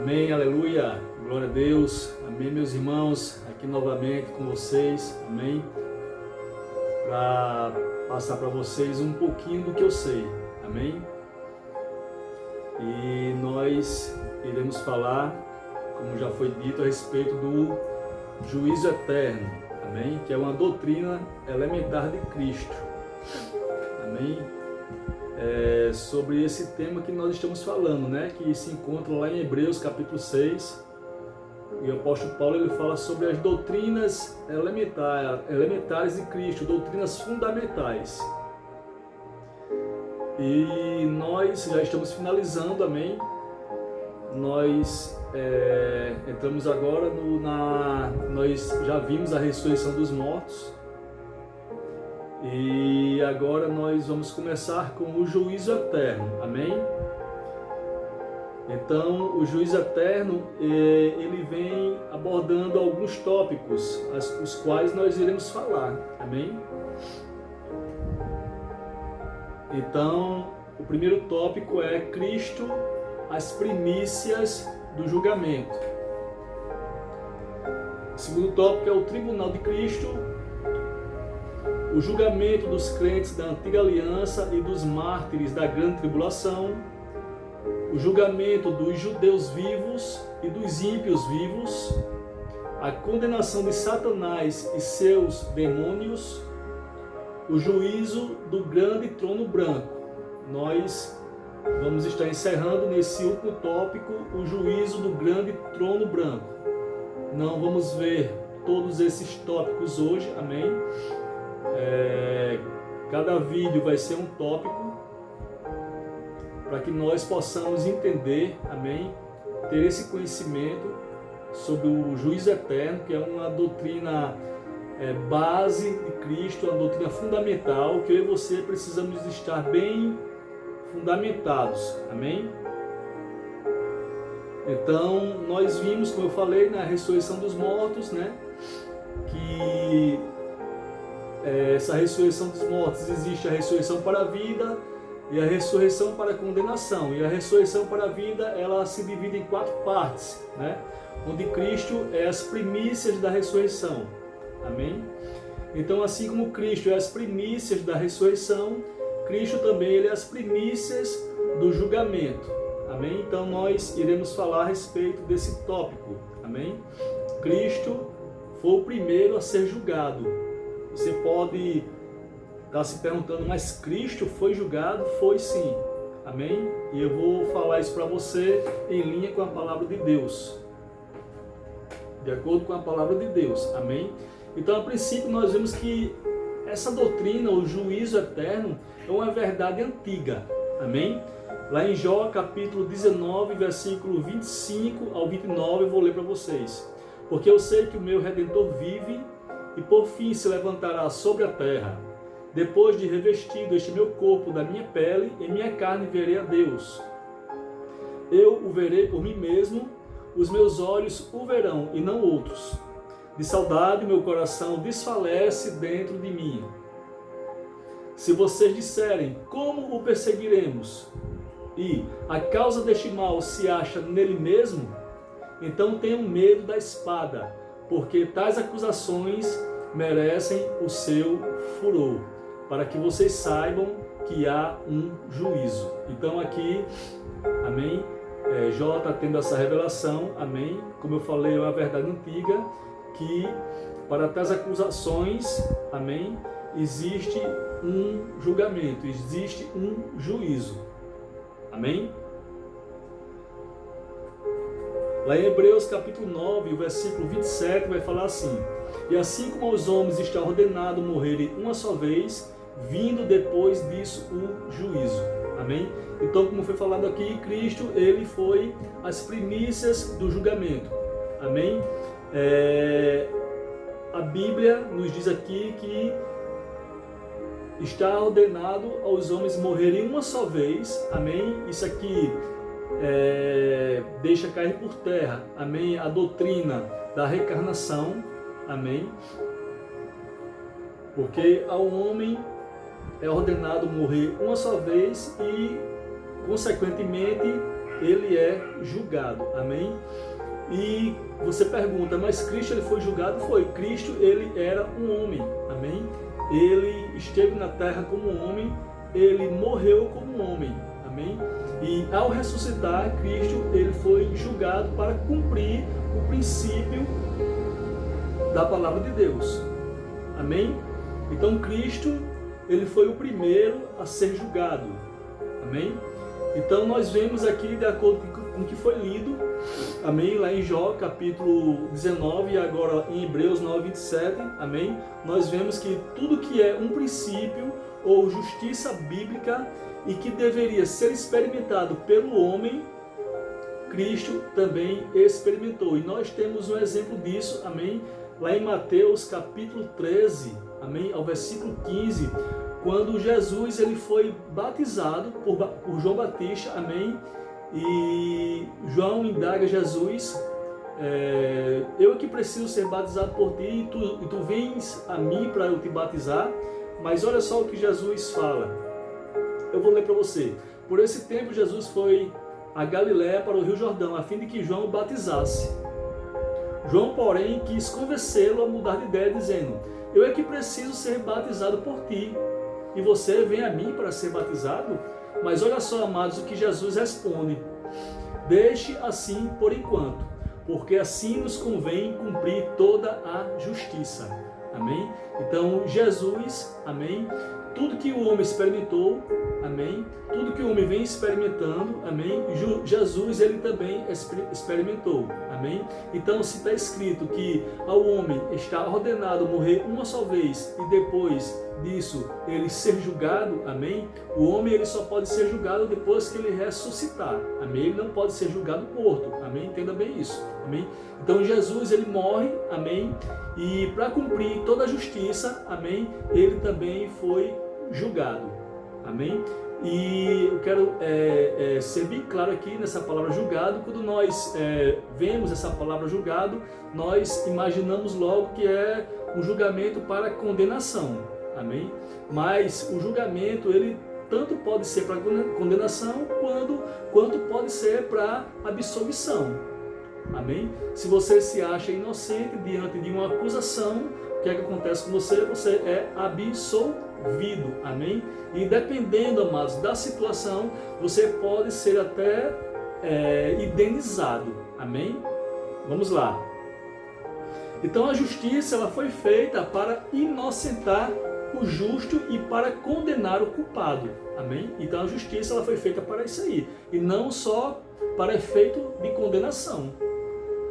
Amém, aleluia, glória a Deus, amém, meus irmãos, aqui novamente com vocês, amém, para passar para vocês um pouquinho do que eu sei, amém, e nós iremos falar, como já foi dito, a respeito do juízo eterno, amém, que é uma doutrina elementar de Cristo, amém. Sobre esse tema que nós estamos falando, né? Que se encontra lá em Hebreus capítulo 6, e o apóstolo Paulo ele fala sobre as doutrinas elementares de Cristo, doutrinas fundamentais. E nós já estamos finalizando, amém? Nós entramos agora nós já vimos a ressurreição dos mortos. E agora nós vamos começar com o juízo eterno, amém? Então, o juízo eterno, ele vem abordando alguns tópicos, os quais nós iremos falar, amém? Então, o primeiro tópico é Cristo, as primícias do julgamento. O segundo tópico é o tribunal de Cristo, o julgamento dos crentes da antiga aliança e dos mártires da grande tribulação, o julgamento dos judeus vivos e dos ímpios vivos, a condenação de Satanás e seus demônios, o juízo do grande trono branco. Nós vamos estar encerrando nesse último tópico o juízo do grande trono branco. Não vamos ver todos esses tópicos hoje, amém? Cada vídeo vai ser um tópico para que nós possamos entender, amém, ter esse conhecimento sobre o juízo eterno, que é uma doutrina base de Cristo, uma doutrina fundamental, que eu e você precisamos estar bem fundamentados, amém? Então, nós vimos, como eu falei, na ressurreição dos mortos, né, que essa ressurreição dos mortos, existe a ressurreição para a vida e a ressurreição para a condenação. E a ressurreição para a vida, ela se divide em 4 partes, né? Onde Cristo é as primícias da ressurreição. Amém? Então, assim como Cristo é as primícias da ressurreição, Cristo também ele é as primícias do julgamento. Amém? Então, nós iremos falar a respeito desse tópico. Amém? Cristo foi o primeiro a ser julgado. Você pode estar se perguntando, mas Cristo foi julgado? Foi sim, amém? E eu vou falar isso para você em linha com a palavra de Deus, de acordo com a palavra de Deus, amém? Então, a princípio, nós vemos que essa doutrina, o juízo eterno, é uma verdade antiga, amém? Lá em Jó, capítulo 19, versículo 25 ao 29, eu vou ler para vocês. Porque eu sei que o meu Redentor vive, e por fim se levantará sobre a terra. Depois de revestido este meu corpo da minha pele, em minha carne verei a Deus. Eu o verei por mim mesmo, os meus olhos o verão e não outros. De saudade meu coração desfalece dentro de mim. Se vocês disserem, como o perseguiremos? E a causa deste mal se acha nele mesmo? Então tenham medo da espada, porque tais acusações merecem o seu furor, para que vocês saibam que há um juízo. Então aqui, amém, Jó está tendo essa revelação, amém, como eu falei, é uma verdade antiga, que para tais acusações, amém, existe um julgamento, existe um juízo, amém? Lá em Hebreus capítulo 9, o versículo 27 vai falar assim: e assim como aos homens está ordenado morrerem uma só vez, vindo depois disso o juízo. Amém? Então, como foi falado aqui, Cristo, ele foi as primícias do julgamento. Amém? A Bíblia nos diz aqui que está ordenado aos homens morrerem uma só vez. Amém? Isso aqui deixa cair por terra, amém, a doutrina da reencarnação, amém, porque ao homem é ordenado morrer uma só vez e, consequentemente, ele é julgado, amém? E você pergunta, mas Cristo ele foi julgado? Foi. Cristo ele era um homem, amém? Ele esteve na terra como um homem, ele morreu como um homem, amém? E ao ressuscitar, Cristo ele foi julgado para cumprir o princípio da palavra de Deus, amém? Então Cristo ele foi o primeiro a ser julgado, amém? Então nós vemos aqui, de acordo com o que foi lido, amém, lá em Jó capítulo 19 e agora em Hebreus 9:27, amém, nós vemos que tudo que é um princípio ou justiça bíblica e que deveria ser experimentado pelo homem, Cristo também experimentou. E nós temos um exemplo disso, amém, lá em Mateus capítulo 13, amém, ao versículo 15, quando Jesus ele foi batizado por João Batista, amém, e João indaga Jesus, eu que preciso ser batizado por ti, e tu vens a mim para eu te batizar. Mas olha só o que Jesus fala, eu vou ler para você. Por esse tempo Jesus foi a Galiléia para o Rio Jordão, a fim de que João o batizasse. João, porém, quis convencê-lo a mudar de ideia, dizendo, eu é que preciso ser batizado por ti, e você vem a mim para ser batizado? Mas olha só, amados, o que Jesus responde. Deixe assim por enquanto, porque assim nos convém cumprir toda a justiça. Amém? Então, Jesus, amém, tudo que o homem experimentou, amém, tudo que o homem vem experimentando, amém, Jesus, ele também experimentou, amém. Então, se está escrito que ao homem está ordenado morrer uma só vez e depois disso ele ser julgado, amém, o homem ele só pode ser julgado depois que ele ressuscitar, amém, ele não pode ser julgado morto, amém, entenda bem isso, amém. Então, Jesus, ele morre, amém, e para cumprir toda a justiça, amém, ele também foi julgado, amém. E eu quero ser bem claro aqui nessa palavra julgado. Quando nós vemos essa palavra julgado, nós imaginamos logo que é um julgamento para condenação, amém. Mas o julgamento, ele tanto pode ser para condenação quanto pode ser para absolvição, amém. Se você se acha inocente diante de uma acusação, o que é que acontece com você? Você é absolvido, amém? E dependendo, amados, da situação, você pode ser até indenizado, amém? Vamos lá. Então a justiça ela foi feita para inocentar o justo e para condenar o culpado, amém? Então a justiça ela foi feita para isso aí, e não só para efeito de condenação.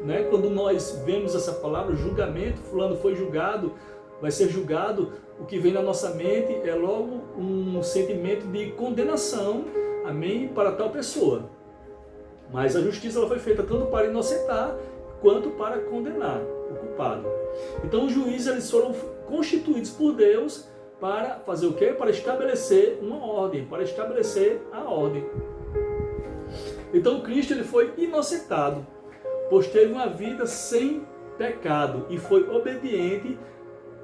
Né? Quando nós vemos essa palavra julgamento, fulano foi julgado, vai ser julgado, o que vem na nossa mente é logo um sentimento de condenação, amém, para tal pessoa. Mas a justiça ela foi feita tanto para inocentar quanto para condenar o culpado. Então os juízes eles foram constituídos por Deus para fazer o quê? Para estabelecer uma ordem, para estabelecer a ordem. Então Cristo ele foi inocentado, pois teve uma vida sem pecado e foi obediente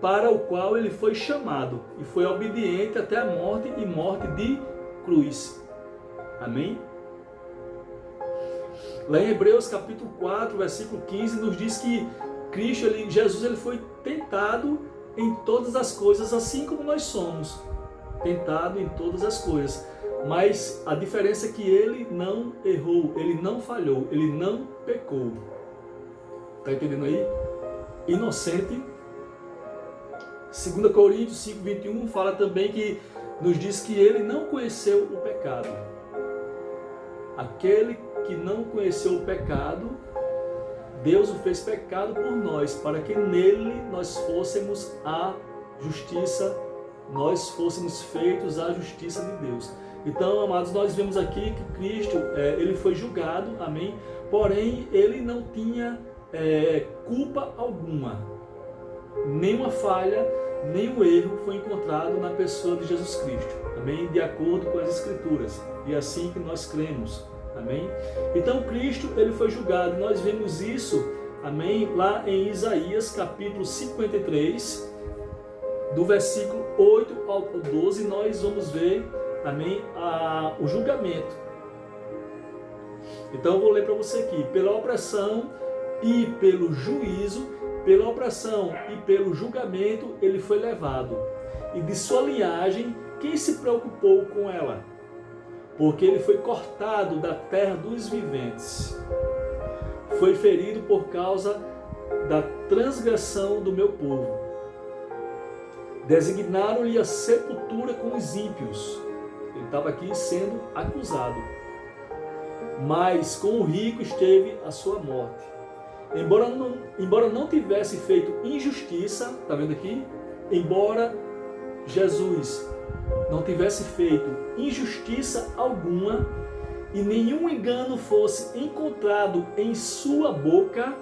para o qual ele foi chamado, e foi obediente até a morte e morte de cruz. Amém? Lá em Hebreus capítulo 4, versículo 15, nos diz que Jesus ele foi tentado em todas as coisas, assim como nós somos. Tentado em todas as coisas. Mas a diferença é que ele não errou, ele não falhou, ele não pecou. Está entendendo aí? Inocente. 2 Coríntios 5:21 fala também que nos diz que ele não conheceu o pecado. Aquele que não conheceu o pecado, Deus o fez pecado por nós, para que nele nós fôssemos a justiça, nós fôssemos feitos a justiça de Deus. Então, amados, nós vemos aqui que Cristo, ele foi julgado, amém? Porém, ele não tinha culpa alguma. Nenhuma falha, nenhum erro foi encontrado na pessoa de Jesus Cristo, amém? De acordo com as Escrituras. E é assim que nós cremos, amém? Então, Cristo, ele foi julgado. Nós vemos isso, amém? Lá em Isaías, capítulo 53, do versículo 8 ao 12, nós vamos ver, amém, o julgamento. Então eu vou ler para você aqui. Pela opressão e pelo juízo, pela opressão e pelo julgamento ele foi levado. E de sua linhagem, quem se preocupou com ela? Porque ele foi cortado da terra dos viventes. Foi ferido por causa da transgressão do meu povo. Designaram-lhe a sepultura com os ímpios. Ele estava aqui sendo acusado. Mas com o rico esteve a sua morte. Embora não tivesse feito injustiça, está vendo aqui? Embora Jesus não tivesse feito injustiça alguma e nenhum engano fosse encontrado em sua boca,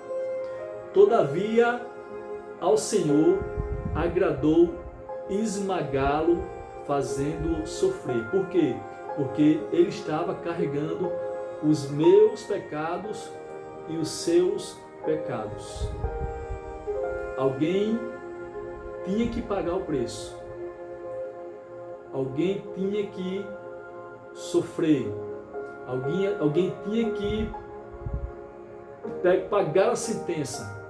todavia ao Senhor agradou esmagá-lo, fazendo sofrer. Por quê? Porque ele estava carregando os meus pecados e os seus pecados. Alguém tinha que pagar o preço. Alguém tinha que sofrer. Alguém tinha que pagar a sentença.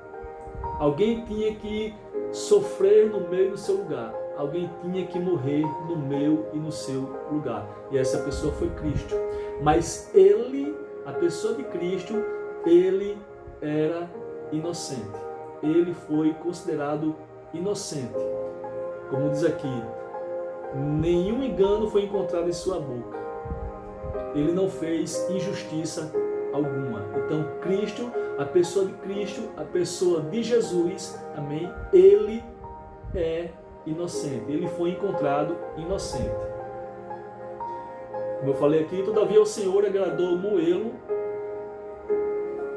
Alguém tinha que sofrer no meu e no seu lugar. Alguém tinha que morrer no meu e no seu lugar. E essa pessoa foi Cristo. Mas ele, a pessoa de Cristo, ele era inocente. Ele foi considerado inocente. Como diz aqui, nenhum engano foi encontrado em sua boca. Ele não fez injustiça alguma. Então Cristo, a pessoa de Cristo, a pessoa de Jesus, amém? Ele é inocente. Ele foi encontrado inocente. Como eu falei aqui, todavia o Senhor agradou moê-lo,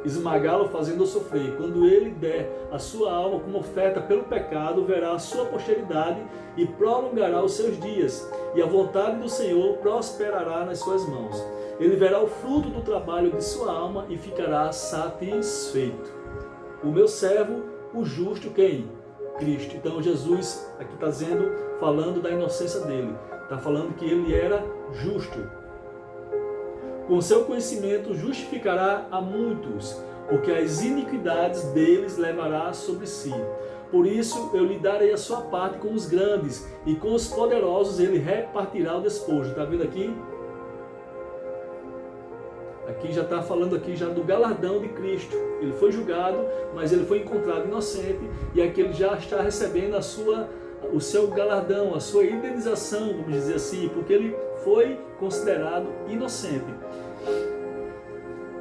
esmagá-lo, fazendo-o sofrer. Quando ele der a sua alma como oferta pelo pecado, verá a sua posteridade e prolongará os seus dias, e a vontade do Senhor prosperará nas suas mãos. Ele verá o fruto do trabalho de sua alma e ficará satisfeito. O meu servo, o justo, quem? Cristo. Então Jesus aqui está falando da inocência dele. Está falando que ele era justo. Com seu conhecimento justificará a muitos, porque as iniquidades deles levará sobre si. Por isso eu lhe darei a sua parte com os grandes, e com os poderosos ele repartirá o despojo. Está vendo aqui? Aqui já está falando aqui já do galardão de Cristo. Ele foi julgado, mas ele foi encontrado inocente, e aqui ele já está recebendo o seu galardão, a sua indenização, vamos dizer assim, porque ele foi considerado inocente.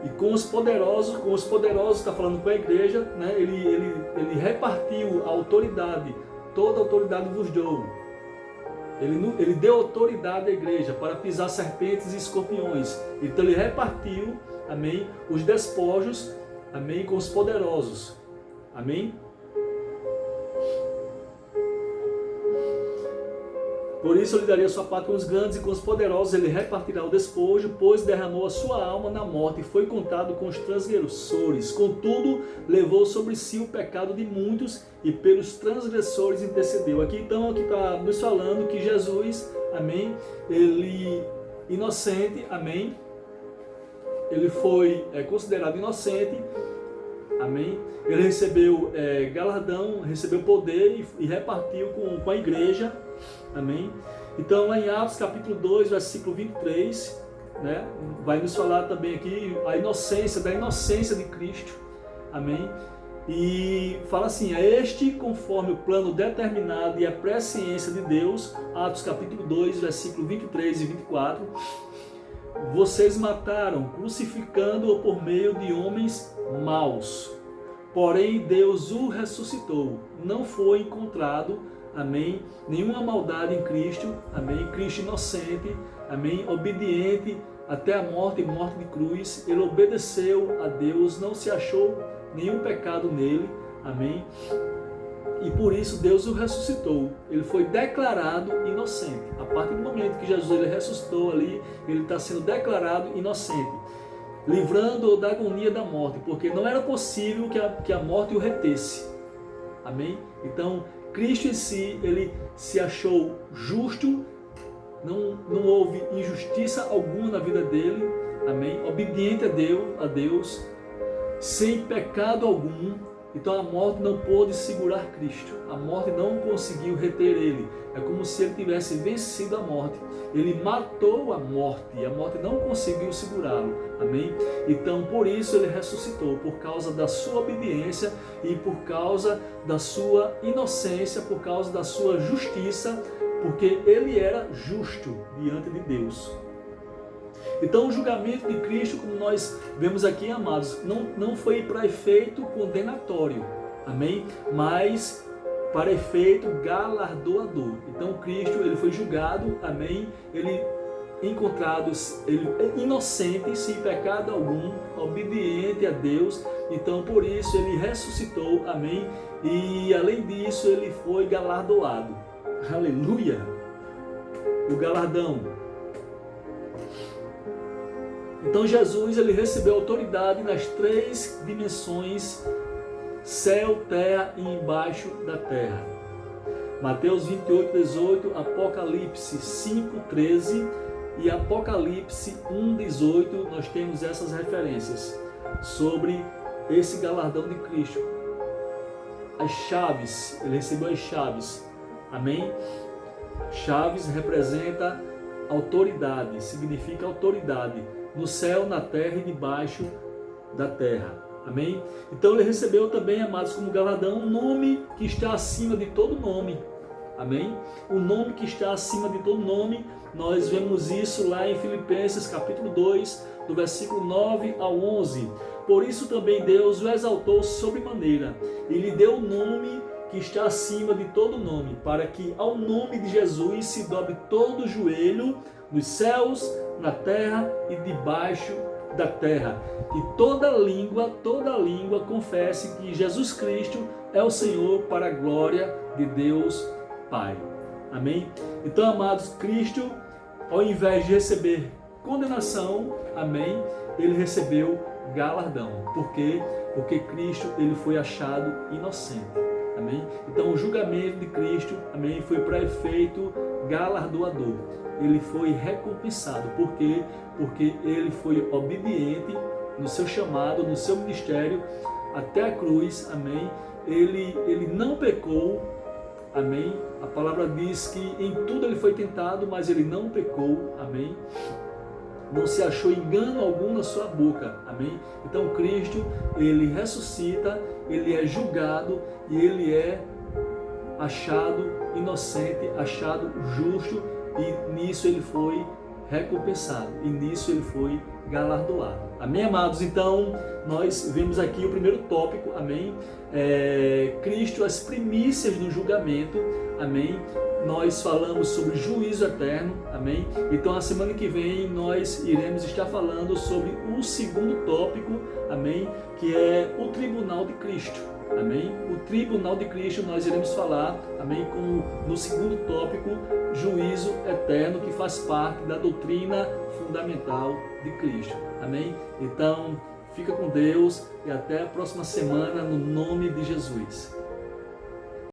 E com os poderosos está falando com a igreja, né? Ele repartiu a autoridade, toda a autoridade vos dou. Ele deu autoridade à igreja para pisar serpentes e escorpiões. Então ele repartiu, amém, os despojos, amém, com os poderosos. Amém? Por isso eu lhe daria a sua parte com os grandes, e com os poderosos ele repartirá o despojo, pois derramou a sua alma na morte e foi contado com os transgressores. Contudo, levou sobre si o pecado de muitos e pelos transgressores intercedeu. Aqui então, aqui está nos falando que Jesus, amém, ele inocente, amém, ele foi considerado inocente, amém, ele recebeu galardão, recebeu poder e repartiu com a igreja. Amém? Então lá em Atos capítulo 2, versículo 23, né, vai nos falar também aqui da inocência de Cristo. Amém? E fala assim: a este conforme o plano determinado e a presciência de Deus, Atos capítulo 2, versículo 23 e 24, vocês mataram, crucificando-o por meio de homens maus. Porém Deus o ressuscitou. Não foi encontrado, amém, nenhuma maldade em Cristo, amém, Cristo inocente, amém, obediente até a morte de cruz. Ele obedeceu a Deus, não se achou nenhum pecado nele, amém, e por isso Deus o ressuscitou. Ele foi declarado inocente. A partir do momento que Jesus ele ressuscitou ali, ele está sendo declarado inocente, livrando-o da agonia da morte, porque não era possível que a morte o retesse, amém. Então Cristo em si, ele se achou justo, não houve injustiça alguma na vida dele, amém, obediente a Deus, sem pecado algum. Então a morte não pôde segurar Cristo, a morte não conseguiu reter ele. É como se ele tivesse vencido a morte. Ele matou a morte e a morte não conseguiu segurá-lo, amém? Então por isso ele ressuscitou, por causa da sua obediência e por causa da sua inocência, por causa da sua justiça, porque ele era justo diante de Deus. Então o julgamento de Cristo, como nós vemos aqui, amados, não foi para efeito condenatório, amém? Mas para efeito galardoador. Então Cristo, ele foi julgado, amém? Ele encontrado inocente, sem pecado algum, obediente a Deus. Então por isso ele ressuscitou, amém? E além disso ele foi galardoado. Aleluia! O galardão. Então Jesus, ele recebeu autoridade nas 3 dimensões: céu, terra e embaixo da terra. Mateus 28:18, Apocalipse 5:13 e Apocalipse 1:18, nós temos essas referências sobre esse galardão de Cristo. As chaves, ele recebeu as chaves, amém? Chaves representa autoridade, significa autoridade no céu, na terra e debaixo da terra, amém? Então ele recebeu também, amados, como galardão, um nome que está acima de todo nome, amém? O nome que está acima de todo nome, nós vemos isso lá em Filipenses capítulo 2, do versículo 9 ao 11. Por isso também Deus o exaltou sobremaneira e lhe deu o nome que está acima de todo nome, para que ao nome de Jesus se dobre todo o joelho nos céus, na terra e debaixo da terra, e toda língua confesse que Jesus Cristo é o Senhor, para a glória de Deus Pai. Amém? Então, amados, Cristo, ao invés de receber condenação, amém, ele recebeu galardão. Por quê? Porque Cristo, ele foi achado inocente. Amém? Então o julgamento de Cristo, amém, foi para efeito galardoador. Ele foi recompensado. Por quê? Porque ele foi obediente no seu chamado, no seu ministério, até a cruz, amém? Ele não pecou, amém? A palavra diz que em tudo ele foi tentado, mas ele não pecou, amém? Não se achou engano algum na sua boca, amém? Então Cristo, ele ressuscita, ele é julgado e ele é achado inocente, achado justo, e nisso ele foi recompensado, e nisso ele foi galardoado. Amém, amados? Então nós vemos aqui o primeiro tópico, amém? Cristo, as primícias do julgamento, amém? Nós falamos sobre juízo eterno, amém? Então a semana que vem nós iremos estar falando sobre o segundo tópico, amém? Que é o tribunal de Cristo, amém? O tribunal de Cristo nós iremos falar, amém? No segundo tópico, juízo eterno, que faz parte da doutrina fundamental de Cristo, amém? Então fica com Deus e até a próxima semana, no nome de Jesus.